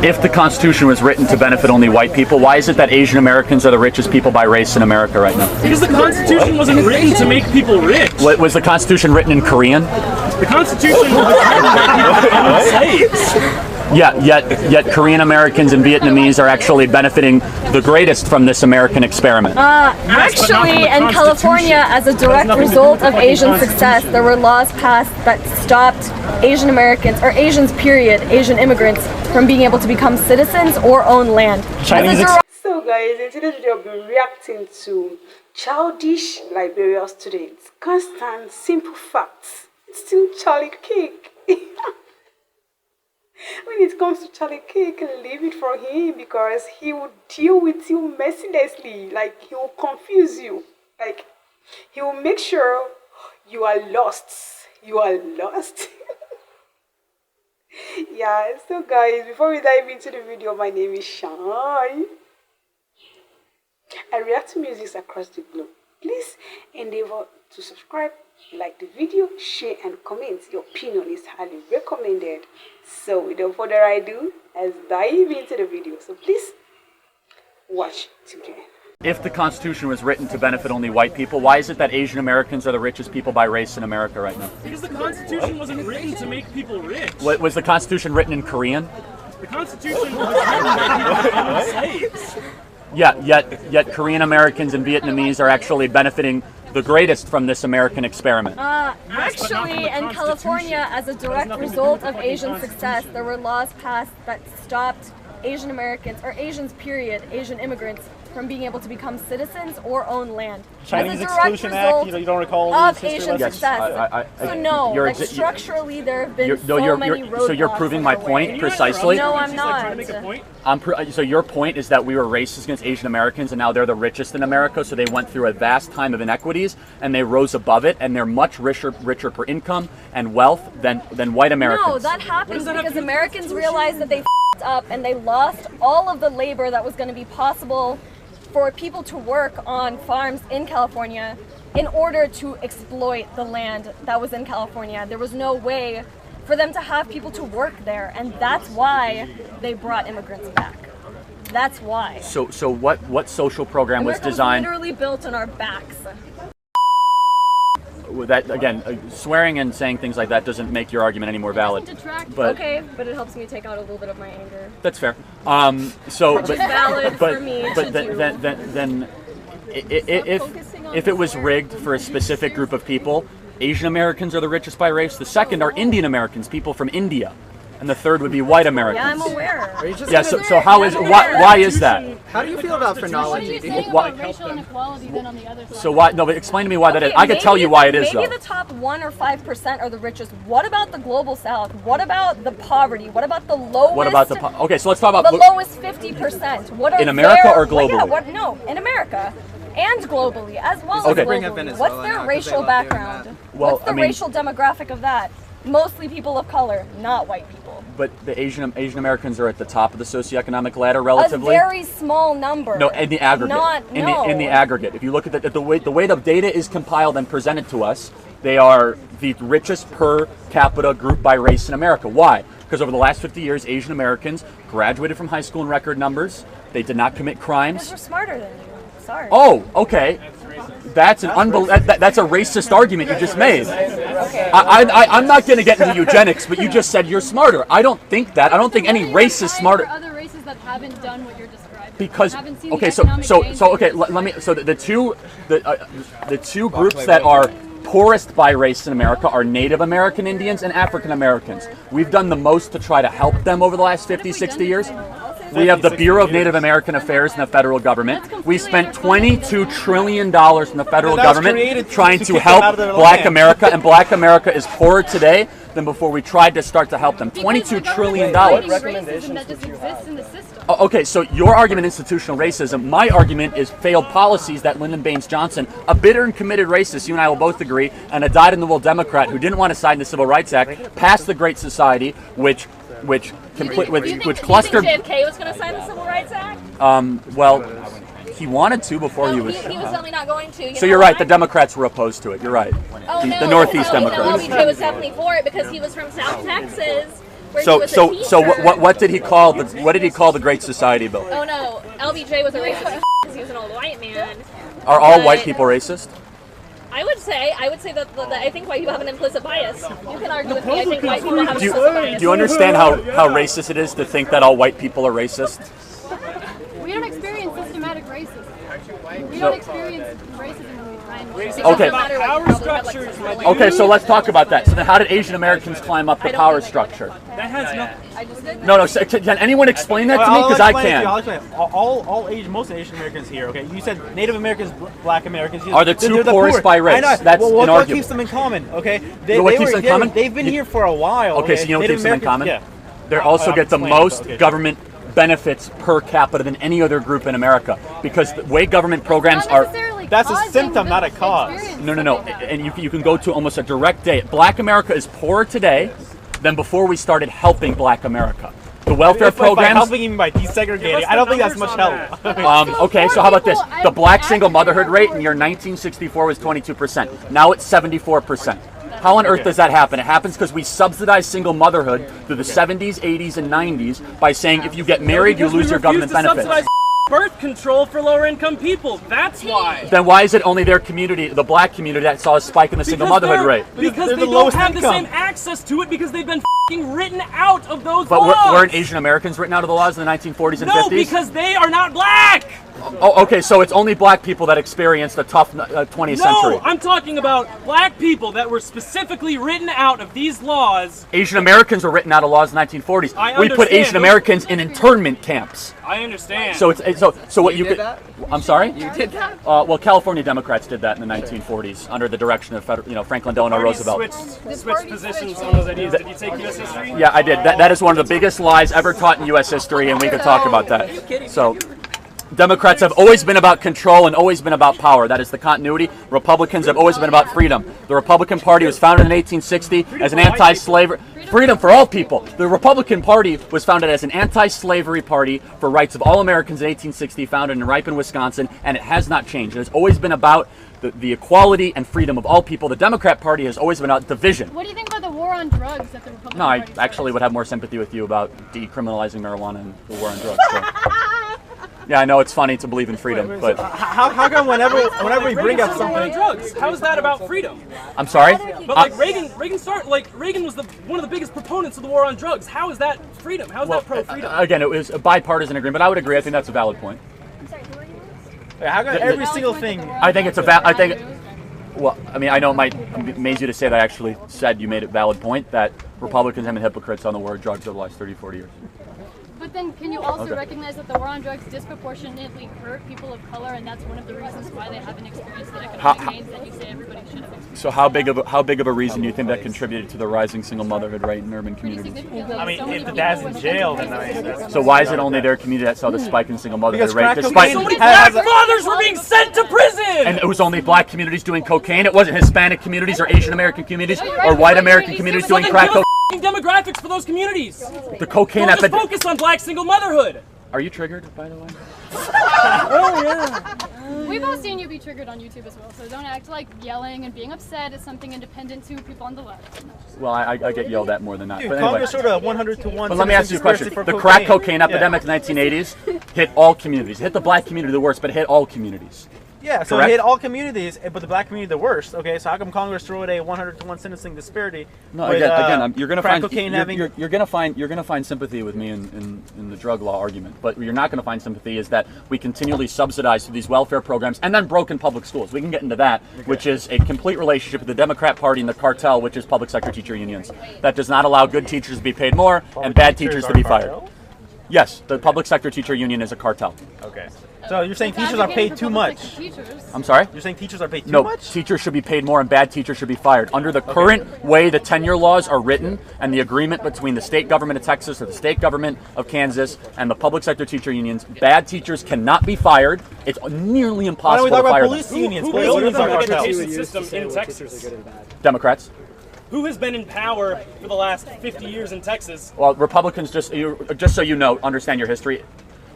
If the Constitution was written to benefit only white people, why is it that Asian Americans are the richest people by race in America right now? Because the Constitution wasn't written to make people rich. Was the Constitution written in Korean? The Constitution was written to make people become slaves. Yeah, yet Korean Americans and Vietnamese are actually benefiting the greatest from this American experiment. Actually, in California, as a direct result of Asian success, there were laws passed that stopped Asian Americans, or Asians period, Asian immigrants, from being able to become citizens or own land. So guys, in today's video I'll be reacting to childish Liberian students. Constant, simple facts. It's still Charlie Cake. When it comes to Charlie Cake, leave it for him, because he will deal with you mercilessly. Like, he will confuse you. Like, he will make sure you are lost. You are lost. Yeah, so guys, before we dive into the video, my name is Shai. I react to music across the globe. Please endeavor to subscribe, like the video, share and comment. Your opinion is highly recommended. So without further ado, let's dive into the video. So please watch together. If the Constitution was written to benefit only white people, why is it that Asian Americans are the richest people by race in America right now? Because the Constitution wasn't written to make people rich. Was the Constitution written in Korean? The Constitution was written to make people become slaves. Yeah, yet Korean Americans and Vietnamese are actually benefiting the greatest from this American experiment. Actually, in California, as a direct result of Asian success, there were laws passed that stopped Asian Americans, or Asians period, Asian immigrants, from being able to become citizens or own land. Chinese Exclusion Act, you don't recall of Asian success. So no, like structurally there have been many roadblocks. So you're proving my point precisely? No, I'm not. So your point is that we were racist against Asian Americans and now they're the richest in America, so they went through a vast time of inequities and they rose above it and they're much richer per income and wealth than white Americans. No, that happens because Americans realized that they f***ed up and they lost all of the labor that was going to be possible for people to work on farms in California in order to exploit the land that was in California. There was no way for them to have people to work there, and that's why they brought immigrants back. That's why. So what social program was designed? Literally built on our backs. That again, swearing and saying things like that doesn't make your argument any more valid. But okay, but it helps me take out a little bit of my anger. That's fair. Which is valid for me but to then if it was rigged for a specific group of people, Asian Americans are the richest by race. The second are Indian Americans, people from India. And the third would be white Americans. Yeah, I'm aware. Yeah, so how is why is that? How do you feel about phrenology? What are you saying about racial inequality then on the other side? So why? No, but explain to me why that is. I could tell you why it is though. Maybe the top 1 or 5% are the richest. What about the global South? What about the poverty? What about the lowest? What about okay, so let's talk about the lowest 50%. What are in America or globally? Yeah, no, in America. And globally, as well okay. as globally. What's their racial background? Well, what's the racial demographic of that? Mostly people of color, not white people. But the Asian Americans are at the top of the socioeconomic ladder relatively. A very small number. No, in the aggregate. In the aggregate. If you look at the way the data is compiled and presented to us, they are the richest per capita group by race in America. Why? Because over the last 50 years, Asian Americans graduated from high school in record numbers. They did not commit crimes. Because we're smarter than you. Sorry. Oh, okay. That's an that's a racist argument you just made. Okay. I'm not going to get into eugenics, but you just said you're smarter. I don't think that. I don't think any race is smarter. There are other races that haven't done what you're describing. Because okay, the two groups that are poorest by race in America are Native American Indians and African Americans. We've done the most to try to help them over the last 50, 60 years. We have the Bureau of Native American Affairs in the federal government. We spent $22 trillion in the federal government trying to help Black America, and Black America is poorer today than before we tried to start to help them. $22 trillion. That just exists in the system. Okay, so your argument, institutional racism. My argument is failed policies that Lyndon Baines Johnson, a bitter and committed racist, you and I will both agree, and a dyed-in-the-wool Democrat who didn't want to sign the Civil Rights Act, passed the Great Society, which clustered. Do you think JFK was going to sign the Civil Rights Act? Well, he wanted to before he was. He was certainly not going to. So you're right. The Democrats were opposed to it. You're right. Oh, no, the Northeast Democrats. LBJ was definitely for it because he was from South Texas, where So he was so a so teacher. what did he call the Great Society bill? Oh no, LBJ was a racist because he was an old white man. Are all But- white people racist? I would say that I think white people have an implicit bias. You can argue with me. I think white people have an implicit bias. Do you understand how racist it is to think that all white people are racist? We don't experience systematic racism. We don't experience racism when we try and Okay. Power structures. Okay, so let's talk about that. So then how did Asian Americans climb up the power structure? That has nothing. No, can anyone explain that to me? Because I can't. I'll explain. Most Asian Americans here. Okay, you said Native Americans, Black Americans. Are the two they're poorest by race? I know. That's what inarguable. keeps them in common? Okay, What keeps them in common? They've been here for a while. Okay, so you know what Native keeps them in Americans- common? Yeah. They also I'll get the explain, most okay. government benefits per capita than any other group in America because the way government programs are. That's a symptom, not a cause. No. And you can go to almost a direct date. Black America is poorer today than before we started helping Black America. The welfare It's like by programs. helping even by desegregating. I don't think that's much help. Okay, so how about this? The black single motherhood rate in year 1964 was 22%. Now it's 74%. How on earth does that happen? It happens because we subsidized single motherhood through the 70s, 80s, and 90s by saying if you get married, you lose your government benefits. Subsidize birth control for lower income people. That's why. Then why is it only their community, the black community, that saw a spike in the single motherhood rate? Because They're they the don't lowest have the income. same access to it because they've been written out of those But laws. weren't Asian Americans written out of the laws in the 1940s and No, 50s? because they are not black. Oh, okay, so it's only black people that experienced a tough 20th century. No, I'm talking about black people that were specifically written out of these laws. Asian Americans were written out of laws in the 1940s. I We put understand. Asian Americans in internment camps. I understand. So so what you did could. that? I'm sorry. You did that? Well, California Democrats did that in the 1940s under the direction of Franklin Delano Parties Roosevelt. switched positions on those ideas. Did you take U.S. history? Yeah, I did. That is one of the biggest lies ever taught in U.S. history, and we could talk about that. So, Democrats have always been about control and always been about power. That is the continuity. Republicans have always been about freedom. The Republican Party was founded in 1860 as an anti-slavery. Freedom for all people. The Republican Party was founded as an anti-slavery party for rights of all Americans in 1860, founded in Ripon, Wisconsin, and it has not changed. It has always been about the equality and freedom of all people. The Democrat Party has always been about division. What do you think about the war on drugs that the Republican No, I Party actually would have more sympathy with you about decriminalizing marijuana and the war on drugs. So. Yeah, I know it's funny to believe in freedom, but How come whenever we bring up On something, drugs. How is that about freedom? I'm sorry. But like Reagan was one of the biggest proponents of the war on drugs. How is that freedom? How is that pro-freedom? Again, it was a bipartisan agreement, but I would agree. I think that's a valid point. how come every single thing? I think it's well, I mean, I know it might amaze you to say that I actually said you made a valid point that Republicans have been hypocrites on the war on drugs over the last 30, 40 years. But then can you also recognize that the war on drugs disproportionately hurt people of color, and that's one of the reasons why they haven't experienced the economic gains that you say everybody should have experienced? So how big of a reason do you think that contributed to the rising single motherhood rate in urban Pretty communities? significantly. I mean, So many if the people dad's in within jail, the then country- that's So why is it only their community that saw the spike in single motherhood Because rate? crack Despite So many cocaine black has a- fathers were being sent to prison. and it was only black communities doing cocaine. It wasn't Hispanic communities or Asian American communities or white American communities doing Then crack give us cocaine. demographics for those communities. The cocaine Don't just epidemic. focus on black single motherhood. Are you triggered, by the way? We've all seen you be triggered on YouTube as well, so don't act like yelling and being upset is something independent to people on the left. Well, I get yelled at more than that. Dude, But anyway. Congress showed a 100-to-1. But let me ask you a question. for The crack cocaine. cocaine epidemic in the 1980s hit all communities. It hit the black community the worst, but it hit all communities. Yeah, so Correct? it hit all communities, but the black community the worst. Okay, so how come Congress threw a 100-to-1 sentencing disparity? No, with, again, you're going to crack find cocaine having. you're going to find sympathy with me in the drug law argument. But you're not going to find sympathy is that we continually subsidize through these welfare programs and then broken public schools. We can get into that, which is a complete relationship with the Democrat Party and the cartel, which is public sector teacher unions. That does not allow good teachers to be paid more and bad teachers to be fired. Yes, the public sector teacher union is a cartel. Okay. So you're saying It's teachers are advocating paid for too public much? sector teachers. I'm sorry? You're saying teachers are paid too No, much? teachers should be paid more and bad teachers should be fired. Under the current way the tenure laws are written and the agreement between the state government of Texas or the state government of Kansas and the public sector teacher unions, bad teachers cannot be fired. It's nearly Why don't impossible we to talk about fire police them. unions? Who Police owns unions the are public cartels. education system in Texas? Democrats. Who has been in power for the last 50 years in Texas? Well, Republicans, just so you know, understand your history,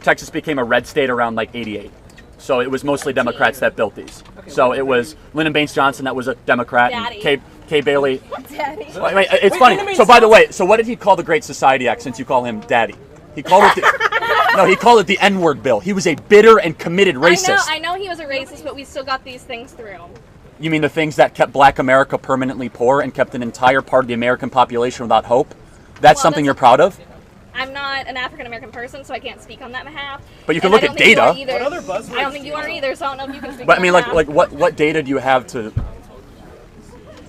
Texas became a red state around like 88. So it was mosely Democrats that built these. So it was Lyndon Baines Johnson that was a Democrat. Daddy. And Kay Bailey. Daddy. Wait, it's Wait, funny. wait a minute, So by the way, so what did he call the Great Society Act since you call him Daddy? He called it no, he called it the N-word bill. He was a bitter and committed racist. I know he was a racist, but we still got these things through. You mean the things that kept Black America permanently poor and kept an entire part of the American population without hope? That's something you're proud of? I'm not an African American person, so I can't speak on that behalf. But you can look at data. What other buzzwords? I don't think you are either, so I don't know if you can speak But I on mean, that. like what data do you have to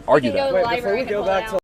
argue You can that? go to the library and pull it out.